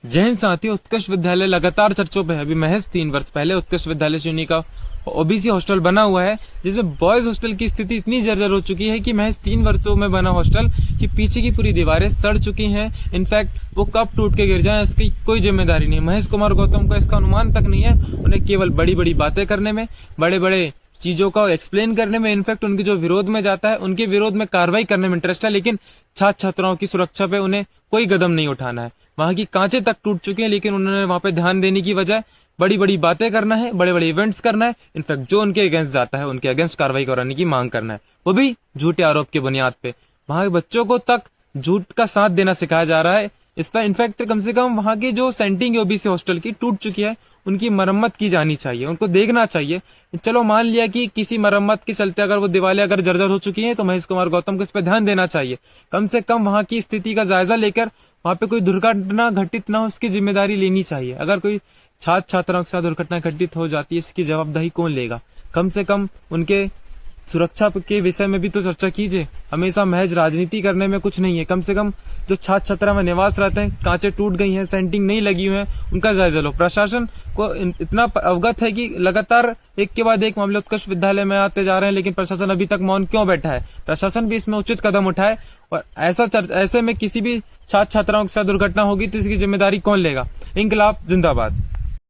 जय हिंद साथियों, उत्कृष्ट विद्यालय लगातार चर्चों पे है। अभी महज 3 वर्ष पहले उत्कृष्ट विद्यालय चुनी का ओबीसी हॉस्टल बना हुआ है, जिसमें बॉयज हॉस्टल की स्थिति इतनी जर्जर हो चुकी है कि महज 3 वर्षों में बना हॉस्टल की पीछे की पूरी दीवारें सड़ चुकी हैं। इनफैक्ट वो कब टूट के गिर जाए इसकी कोई जिम्मेदारी नहीं। महेश कुमार गौतम का इसका अनुमान तक नहीं है। उन्हें केवल बड़ी बड़ी बातें करने में, बड़े बड़े चीजों का एक्सप्लेन करने में, इनफैक्ट उनके जो विरोध में जाता है उनके विरोध में कार्रवाई करने में इंटरेस्ट है, लेकिन छात्र छात्राओं की सुरक्षा पे उन्हें कोई कदम नहीं उठाना है। वहां की कांचें तक टूट चुकी हैं, लेकिन उन्होंने वहां पे ध्यान देने की बजाय बड़ी बड़ी बातें करना है, बड़े बड़े इवेंट्स करना है, इनफैक्ट जो उनके अगेंस्ट जाता है उनके अगेंस्ट कार्रवाई कराने की मांग करना है, वो भी झूठे आरोप की बुनियाद पे। वहां के बच्चों को तक झूठ का साथ देना सिखाया जा रहा है। इस पर इनफैक्ट कम से कम वहां की जो सेंटिंग ओबीसी हॉस्टल की टूट चुकी है, उनकी मरम्मत की जानी चाहिए, उनको देखना चाहिए। चलो मान लिया कि किसी मरम्मत के चलते अगर वो दीवारें अगर जर्जर हो चुकी हैं, तो महेश कुमार गौतम को इस पर ध्यान देना चाहिए। कम से कम वहां की स्थिति का जायजा लेकर वहां पे कोई दुर्घटना घटित ना हो, उसकी जिम्मेदारी लेनी चाहिए। अगर कोई छात्र छात्राओं के साथ दुर्घटना घटित हो जाती है, इसकी जवाबदेही कौन लेगा? कम से कम उनके सुरक्षा के विषय में भी तो चर्चा कीजिए। हमेशा महज राजनीति करने में कुछ नहीं है। कम से कम जो छात्र छात्रा में निवास रहते हैं, कांचें टूट गई हैं, सेंटिंग नहीं लगी हुई है, उनका जायजा लो। प्रशासन को इतना अवगत है कि लगातार एक के बाद एक मामले उत्कृष्ट विद्यालय में आते जा रहे हैं, लेकिन प्रशासन अभी तक मौन क्यों बैठा है? प्रशासन भी इसमें उचित कदम उठाए। और ऐसे में किसी भी छात्र छात्राओं के साथ दुर्घटना होगी तो इसकी जिम्मेदारी कौन लेगा? इंकलाब जिंदाबाद।